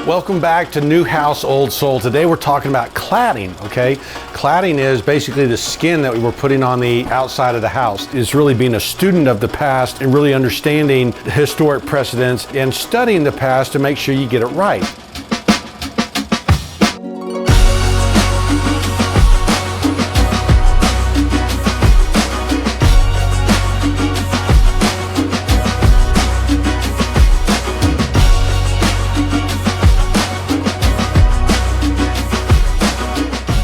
Welcome back to New House, Old Soul. Today we're talking about cladding, okay? Cladding is basically the skin that we were putting on the outside of the house. It's really being a student of the past and really understanding historic precedents and studying the past to make sure you get it right.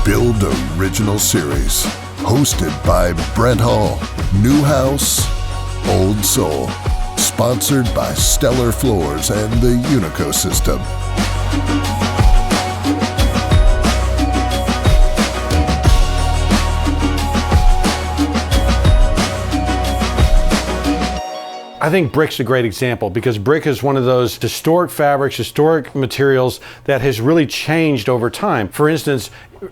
Build Original Series, hosted by Brent Hull. New House, Old Soul. Sponsored by Stellar Floors and the Unico System. I think brick's a great example because brick is one of those historic fabrics, historic materials that has really changed over time. For instance,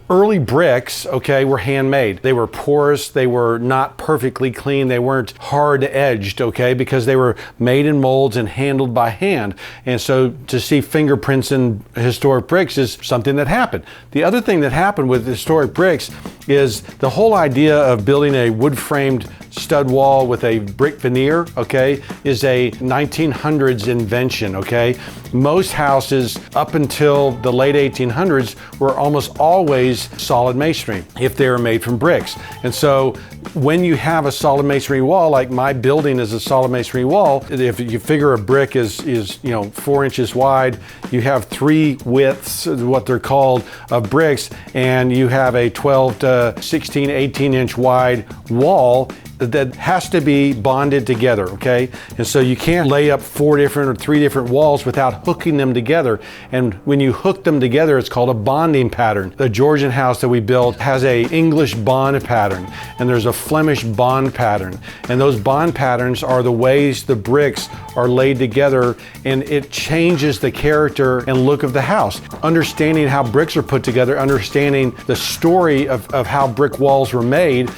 early bricks, okay, were handmade. They were porous, they were not perfectly clean, they weren't hard edged, okay, because they were made in molds and handled by hand. And so to see fingerprints in historic bricks is something that happened. The other thing that happened with historic bricks is the whole idea of building a wood-framed stud wall with a brick veneer, okay, is a 1900s invention, okay? Most houses up until the late 1800s were almost always solid masonry if they were made from bricks. And so when you have a solid masonry wall, like my building is a solid masonry wall, if you figure a brick is 4 inches wide, you have 3 widths, what they're called, of bricks, and you have a 12 to 16, 18 inch wide wall that has to be bonded together, okay? And so you can't lay up 4 different or 3 different walls without hooking them together. And when you hook them together, it's called a bonding pattern. The Georgian house that we built has a English bond pattern, and there's a Flemish bond pattern. And those bond patterns are the ways the bricks are laid together, and it changes the character and look of the house. Understanding how bricks are put together, understanding the story of how brick walls were made,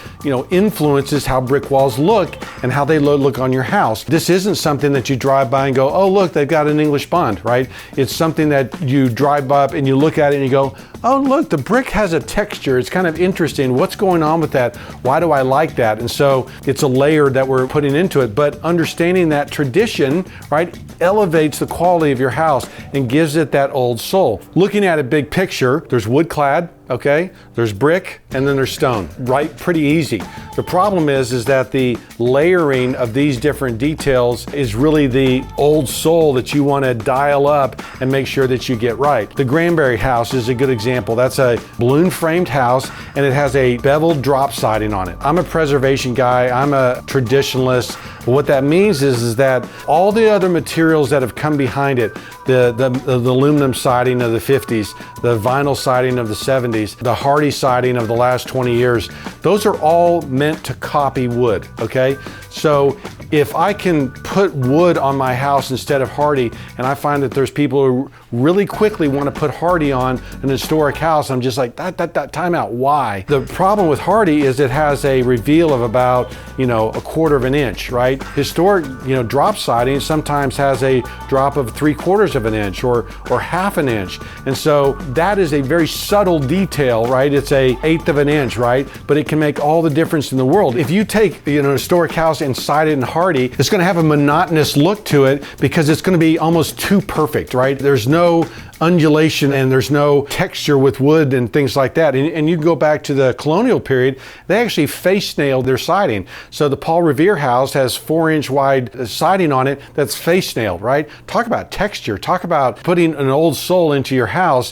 influences how brick walls look and how they look on your house. This isn't something that you drive by and go, oh look, they've got an English bond, right? It's something that you drive up and you look at it and you go, oh look, the brick has a texture. It's kind of interesting. What's going on with that? Why do I like that? And so it's a layer that we're putting into it, but understanding that tradition, right, elevates the quality of your house and gives it that old soul. Looking at a big picture, there's wood clad, okay, there's brick, and then there's stone, right? Pretty easy. The problem is that the layering of these different details is really the old soul that you want to dial up and make sure that you get right. The Granbury house is a good example. That's a balloon framed house and it has a beveled drop siding on it. I'm a preservation guy, I'm a traditionalist. What that means is that all the other materials that have come behind it, the aluminum siding of the 50s, the vinyl siding of the 70s, the hardy siding of the last 20 years, those are all meant to copy wood, okay? So if I can put wood on my house instead of hardy, and I find that there's people who really quickly want to put hardy on an historic house, I'm just like, time out, why? The problem with hardy is it has a reveal of about, a quarter of an inch, right? Historic, drop siding sometimes has a drop of 3/4 of an inch or half an inch. And so that is a very subtle detail, right? It's a 1/8 of an inch, right? But it can make all the difference in the world. If you take, a historic house and side it in hardy, it's going to have a monotonous look to it because it's going to be almost too perfect, right? There's no undulation and there's no texture with wood and things like that. And you go back to the colonial period, they actually face nailed their siding. So the Paul Revere house has 4-inch wide siding on it that's face nailed, right? Talk about texture, talk about putting an old soul into your house.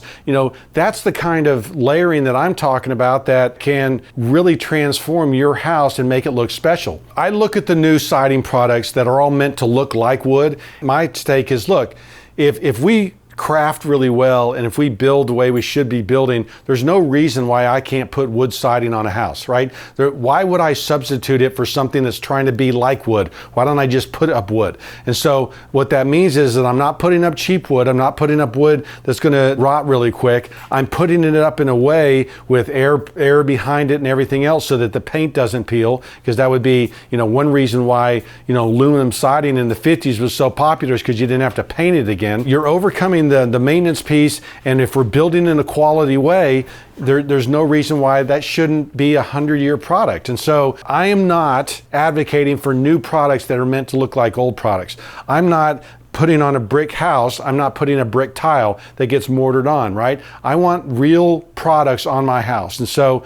That's the kind of layering that I'm talking about that can really transform your house and make it look special. I look at the new siding products that are all meant to look like wood. My take is, look, if we craft really well, and if we build the way we should be building, there's no reason why I can't put wood siding on a house, right? Why would I substitute it for something that's trying to be like wood? Why don't I just put up wood? And so what that means is that I'm not putting up cheap wood. I'm not putting up wood that's going to rot really quick. I'm putting it up in a way with air behind it and everything else so that the paint doesn't peel, because that would be, one reason why, aluminum siding in the 50s was so popular is because you didn't have to paint it again. You're overcoming doing the maintenance piece, and if we're building in a quality way, there's no reason why that shouldn't be a 100-year product. And so I am not advocating for new products that are meant to look like old products. I'm not putting on a brick house, I'm not putting a brick tile that gets mortared on, right? I want real products on my house. And so,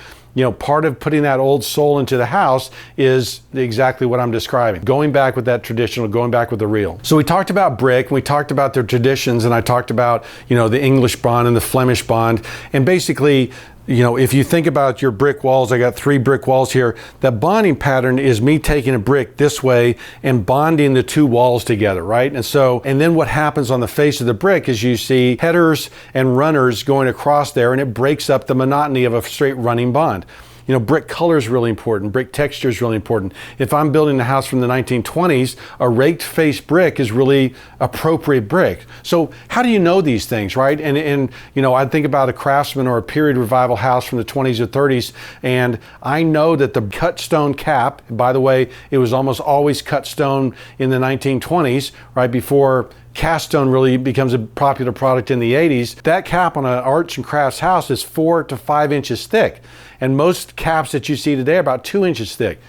part of putting that old soul into the house is exactly what I'm describing. Going back with that traditional, going back with the real. So we talked about brick, and we talked about their traditions, and I talked about, the English bond and the Flemish bond. And basically, if you think about your brick walls, I got 3 brick walls here. That bonding pattern is me taking a brick this way and bonding the 2 walls together, right? And then what happens on the face of the brick is you see headers and runners going across there, and it breaks up the monotony of a straight running bond. Brick color is really important. Brick texture is really important. If I'm building a house from the 1920s, a raked face brick is really appropriate brick. So how do you know these things, right? And I think about a Craftsman or a period revival house from the 20s or 30s, and I know that the cut stone cap, by the way, it was almost always cut stone in the 1920s, right before cast stone really becomes a popular product in the 80s. That cap on an arts and crafts house is 4 to 5 inches thick. And most caps that you see today are about 2 inches thick.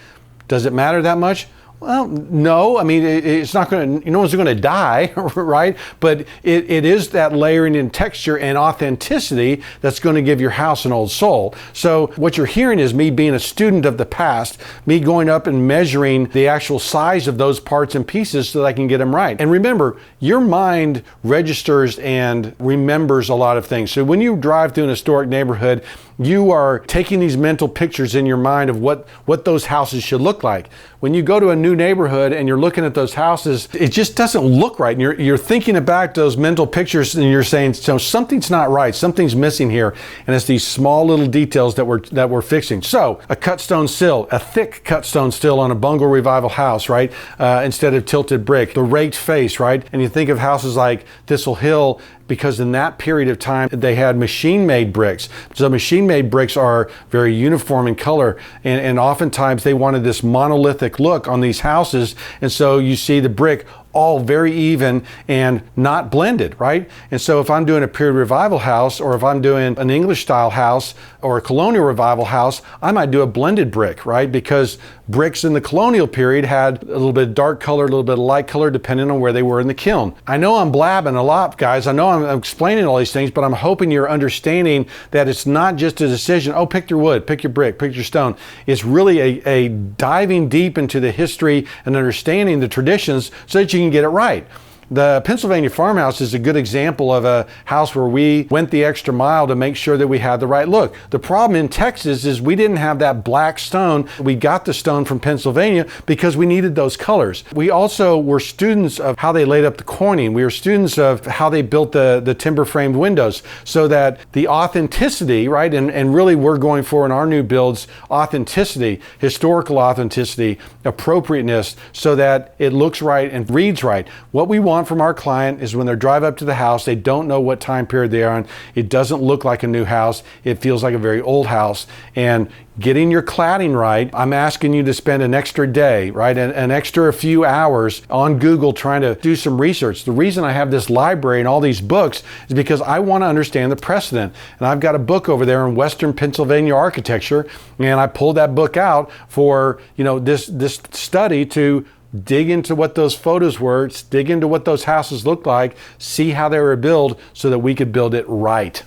Does it matter that much? Well, no. I mean, it's not going to, no one's going to die, right? But it is that layering in texture and authenticity that's going to give your house an old soul. So what you're hearing is me being a student of the past, me going up and measuring the actual size of those parts and pieces so that I can get them right. And remember, your mind registers and remembers a lot of things. So when you drive through an historic neighborhood, you are taking these mental pictures in your mind of what those houses should look like. When you go to a new neighborhood and you're looking at those houses, it just doesn't look right. And you're thinking back those mental pictures and you're saying, so something's not right, something's missing here. And it's these small little details that we're fixing. So a cut stone sill, a thick cut stone sill on a bungalow revival house, right? Instead of tilted brick, the raked face, right? And you think of houses like Thistle Hill, because in that period of time, they had machine-made bricks. So machine-made bricks are very uniform in color, and oftentimes they wanted this monolithic look on these houses, and so you see the brick all very even and not blended, right? And so if I'm doing a period revival house, or if I'm doing an English style house or a colonial revival house, I might do a blended brick, right? Because bricks in the colonial period had a little bit of dark color, a little bit of light color, depending on where they were in the kiln. I know I'm blabbing a lot, guys. I know I'm explaining all these things, but I'm hoping you're understanding that it's not just a decision, oh, pick your wood, pick your brick, pick your stone. It's really a diving deep into the history and understanding the traditions so that you can get it right. The Pennsylvania farmhouse is a good example of a house where we went the extra mile to make sure that we had the right look. The problem in Texas is we didn't have that black stone. We got the stone from Pennsylvania because we needed those colors. We also were students of how they laid up the corning. We were students of how they built the timber framed windows, so that the authenticity, right, and really we're going for in our new builds, authenticity, historical authenticity, appropriateness, so that it looks right and reads right. What we want from our client is when they drive up to the house, they don't know what time period they are in. It doesn't look like a new house. It feels like a very old house. And getting your cladding right, I'm asking you to spend an extra day, right? An extra few hours on Google trying to do some research. The reason I have this library and all these books is because I want to understand the precedent. And I've got a book over there in Western Pennsylvania architecture, and I pulled that book out for, this study to dig into what those photos were, dig into what those houses looked like, see how they were built so that we could build it right.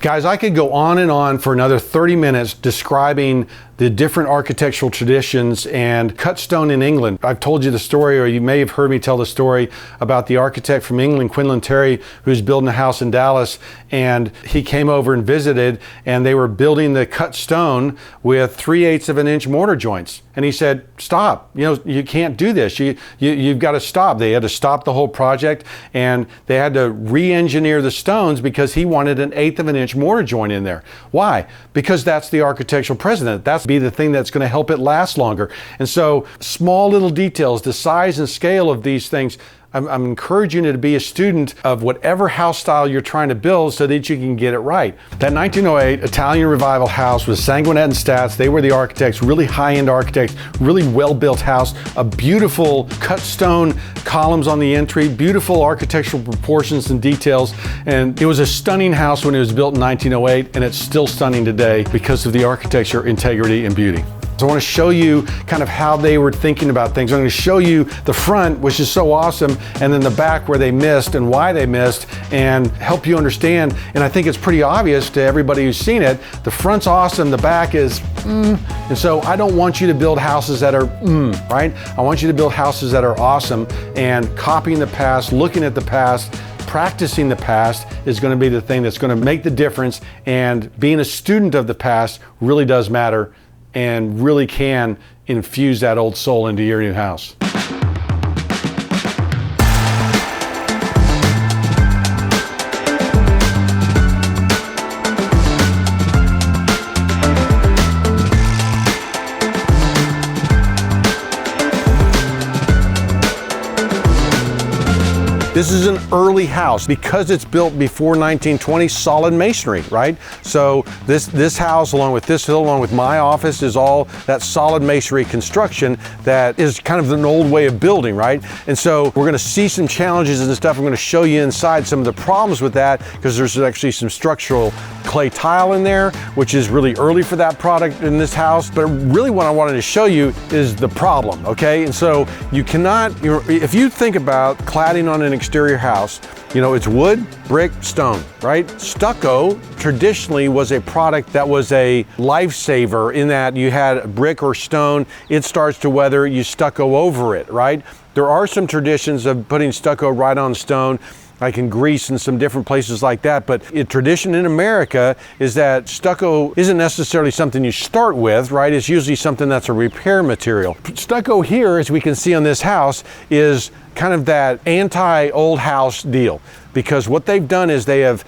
Guys, I could go on and on for another 30 minutes describing the different architectural traditions and cut stone in England. I've told you the story, or you may have heard me tell the story about the architect from England, Quinlan Terry, who's building a house in Dallas, and he came over and visited, and they were building the cut stone with 3/8 of an inch mortar joints. And he said, stop, you can't do this. You've got to stop. They had to stop the whole project, and they had to re-engineer the stones because he wanted an 1/8 of an inch mortar joint in there. Why? Because that's the architectural precedent. That's be the thing that's going to help it last longer. And so small little details, the size and scale of these things, I'm encouraging you to be a student of whatever house style you're trying to build so that you can get it right. That 1908 Italian Revival house was Sanguinet and Stats. They were the architects, really high-end architects, really well-built house, a beautiful cut stone columns on the entry, beautiful architectural proportions and details. And it was a stunning house when it was built in 1908, and it's still stunning today because of the architecture, integrity, and beauty. So I want to show you kind of how they were thinking about things. I'm going to show you the front, which is so awesome, and then the back where they missed and why they missed, and help you understand. And I think it's pretty obvious to everybody who's seen it. The front's awesome, the back is And so I don't want you to build houses that are right? I want you to build houses that are awesome, and copying the past, looking at the past, practicing the past is going to be the thing that's going to make the difference. And being a student of the past really does matter, and really can infuse that old soul into your new house. This is an early house because it's built before 1920, solid masonry, right? So this house, along with this hill, along with my office, is all that solid masonry construction that is kind of an old way of building, right? And so we're gonna see some challenges and stuff. I'm gonna show you inside some of the problems with that, because there's actually some structural clay tile in there, which is really early for that product in this house. But really what I wanted to show you is the problem, okay? And so you cannot, if you think about cladding on an exterior house, it's wood, brick, stone, right? Stucco traditionally was a product that was a lifesaver in that you had brick or stone, it starts to weather, you stucco over it, right? There are some traditions of putting stucco right on stone, like in Greece and some different places like that. But a tradition in America is that stucco isn't necessarily something you start with, right? It's usually something that's a repair material. Stucco here, as we can see on this house, is kind of that anti-old house deal. Because what they've done is they've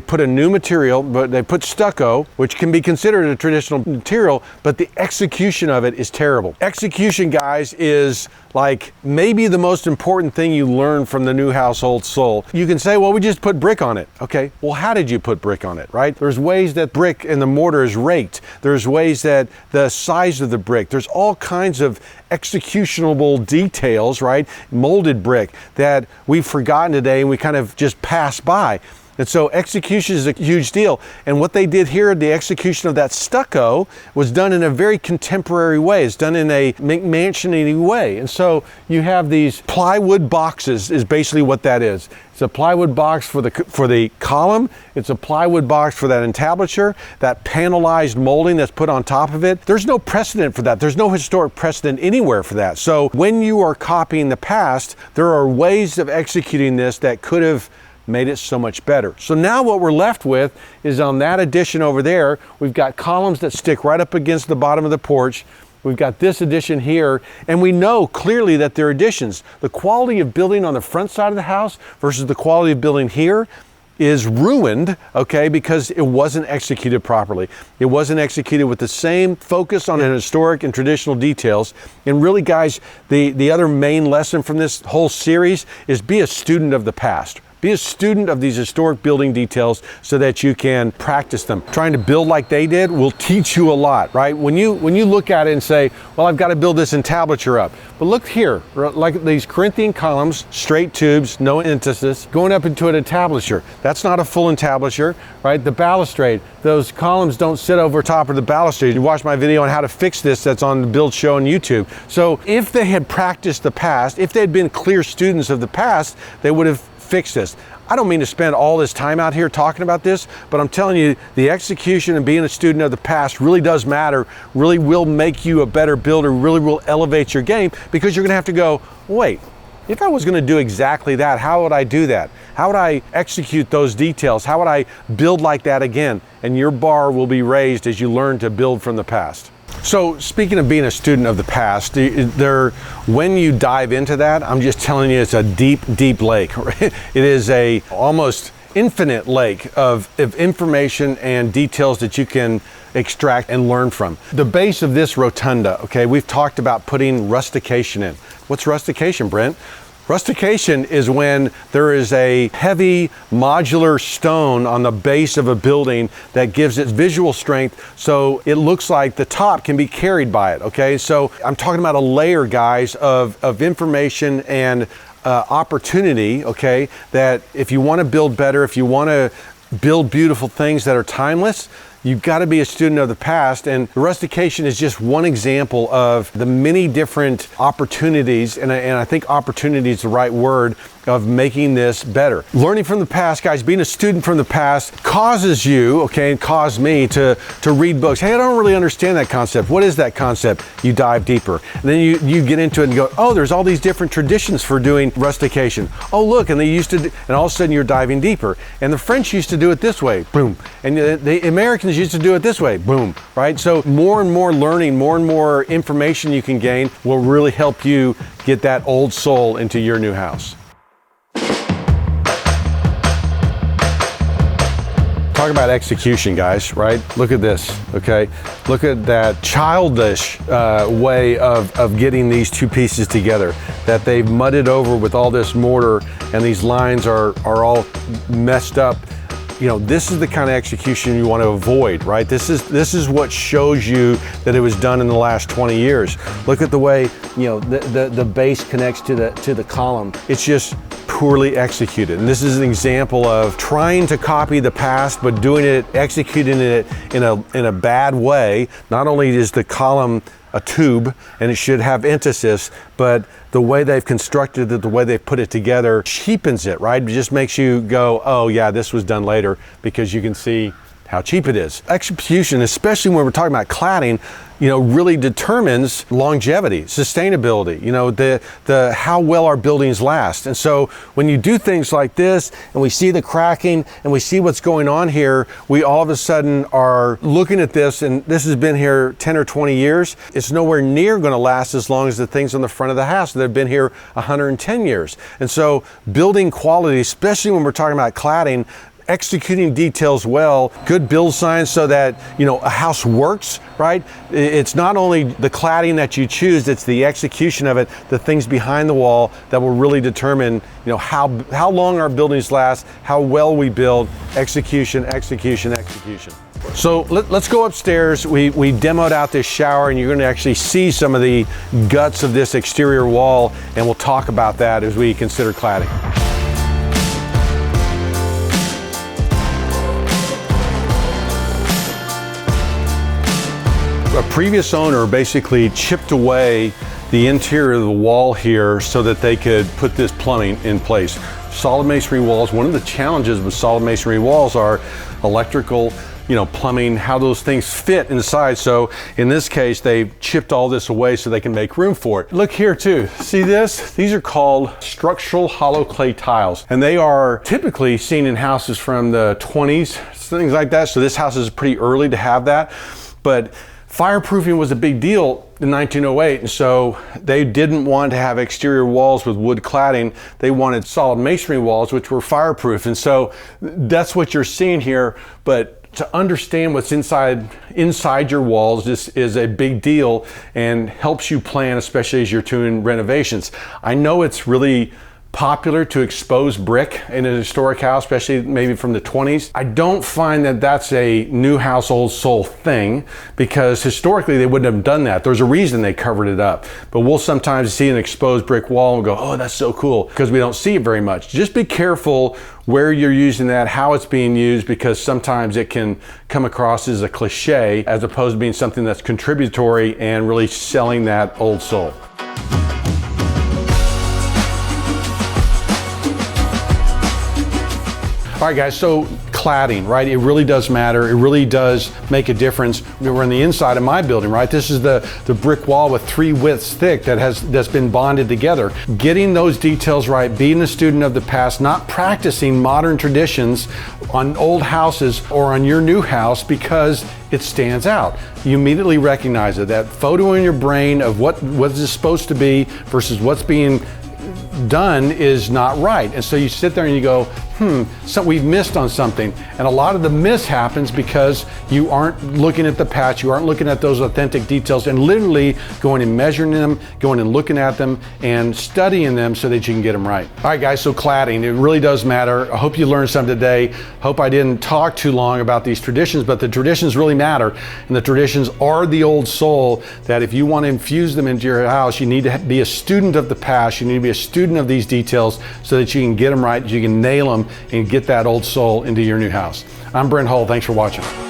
put a new material, but they put stucco, which can be considered a traditional material, but the execution of it is terrible. Execution, guys, is like maybe the most important thing you learn from the new house, old soul. You can say, well, we just put brick on it. Okay, well, how did you put brick on it, right? There's ways that brick and the mortar is raked. There's ways that the size of the brick, there's all kinds of executionable details, right? Molded brick that we've forgotten today, and we kind of just pass by. And so execution is a huge deal. And what they did here, the execution of that stucco, was done in a very contemporary way. It's done in a McMansion-y way. And so you have these plywood boxes is basically what that is. It's a plywood box for the column. It's a plywood box for that entablature, that panelized molding that's put on top of it. There's no precedent for that. There's no historic precedent anywhere for that. So when you are copying the past, there are ways of executing this that could have made it so much better. So now what we're left with is on that addition over there, we've got columns that stick right up against the bottom of the porch. We've got this addition here, and we know clearly that they're additions. The quality of building on the front side of the house versus the quality of building here is ruined, okay, because it wasn't executed properly. It wasn't executed with the same focus on an historic and traditional details. And really, guys, the other main lesson from this whole series is be a student of the past. Be a student of these historic building details so that you can practice them. Trying to build like they did will teach you a lot, right? When you look at it and say, well, I've got to build this entablature up. But look here, like these Corinthian columns, straight tubes, no entasis, going up into an entablature. That's not a full entablature, right? The balustrade, those columns don't sit over top of the balustrade. You watch my video on how to fix this that's on the Build Show on YouTube. So if they had practiced the past, if they had been clear students of the past, they would have fix this. I don't mean to spend all this time out here talking about this, but I'm telling you, the execution and being a student of the past really does matter, really will make you a better builder, really will elevate your game, because you're gonna have to go, wait, if I was gonna do exactly that, how would I do that? How would I execute those details? How would I build like that again? And your bar will be raised as you learn to build from the past. So speaking of being a student of the past, when you dive into that, I'm just telling you, it's a deep, deep lake. It is a almost infinite lake of information and details that you can extract and learn from. The base of this rotunda, okay, we've talked about putting rustication in. What's rustication, Brent? Rustication is when there is a heavy modular stone on the base of a building that gives it visual strength, so it looks like the top can be carried by it, okay? So I'm talking about a layer, guys, of information and opportunity, okay? That if you want to build better, if you want to build beautiful things that are timeless, you've got to be a student of the past, and rustication is just one example of the many different opportunities, and I think opportunity is the right word, of making this better. Learning from the past, guys, being a student from the past causes you, okay, and caused me to read books. Hey, I don't really understand that concept. What is that concept? You dive deeper. And then you get into it and go, oh, there's all these different traditions for doing rustication. Oh, look, and they used to, and all of a sudden you're diving deeper. And the French used to do it this way, boom. And the Americans used to do it this way, boom, right? So more and more learning, more and more information you can gain will really help you get that old soul into your new house. Talk about execution, guys, right? Look at this, okay? Look at that childish way of getting these two pieces together, that they've mudded over with all this mortar, and these lines are all messed up. You know, this is the kind of execution you want to avoid, right? This is what shows you that it was done in the last 20 years. Look at the way, you know, the base connects to the column. It's just poorly executed. And this is an example of trying to copy the past, but doing it, executing it in a bad way. Not only is the column a tube and it should have emphasis, but the way they've constructed it, the way they've put it together cheapens it, right? It just makes you go, oh yeah, this was done later, because you can see how cheap it is. Execution, especially when we're talking about cladding, you know, really determines longevity, sustainability, you know, the how well our buildings last. And so when you do things like this and we see the cracking and we see what's going on here, we all of a sudden are looking at this, and this has been here 10 or 20 years. It's nowhere near going to last as long as the things on the front of the house that have been here 110 years. And so building quality, especially when we're talking about cladding, executing details well, good build signs so that, you know, a house works, right? It's not only the cladding that you choose, it's the execution of it, the things behind the wall that will really determine, you know, how long our buildings last, how well we build. Execution, execution, execution. So let's go upstairs. We demoed out this shower, and you're going to actually see some of the guts of this exterior wall, and we'll talk about that as we consider cladding. A previous owner basically chipped away the interior of the wall here so that they could put this plumbing in place. Solid masonry walls, one of the challenges with solid masonry walls are electrical, you know, plumbing, how those things fit inside. So in this case, they chipped all this away so they can make room for it. Look here too, see this? These are called structural hollow clay tiles, and they are typically seen in houses from the 20s, things like that. So this house is pretty early to have that, but fireproofing was a big deal in 1908, and so they didn't want to have exterior walls with wood cladding. They wanted solid masonry walls, which were fireproof, and so that's what you're seeing here. But to understand what's inside your walls, this is a big deal and helps you plan, especially as you're doing renovations. I know it's really popular to expose brick in a historic house, especially maybe from the 20s. I don't find that that's a new house, old soul thing, because historically they wouldn't have done that. There's a reason they covered it up. But we'll sometimes see an exposed brick wall and go, oh, that's so cool, because we don't see it very much. Just be careful where you're using that, how it's being used, because sometimes it can come across as a cliche as opposed to being something that's contributory and really selling that old soul. All right, guys, so cladding, right? It really does matter. It really does make a difference. We're on the inside of my building, right? This is the brick wall with 3 widths thick that's been bonded together. Getting those details right, being a student of the past, not practicing modern traditions on old houses or on your new house because it stands out. You immediately recognize it. That photo in your brain of what is supposed to be versus what's being done is not right. And so you sit there and you go, so we've missed on something. And a lot of the miss happens because you aren't looking at the patch, you aren't looking at those authentic details and literally going and measuring them, going and looking at them and studying them so that you can get them right. All right, guys, so cladding, it really does matter. I hope you learned something today. Hope I didn't talk too long about these traditions, but the traditions really matter. And the traditions are the old soul that if you want to infuse them into your house, you need to be a student of the past. You need to be a student of these details so that you can get them right, you can nail them and get that old soul into your new house. I'm Brent Hull. Thanks for watching.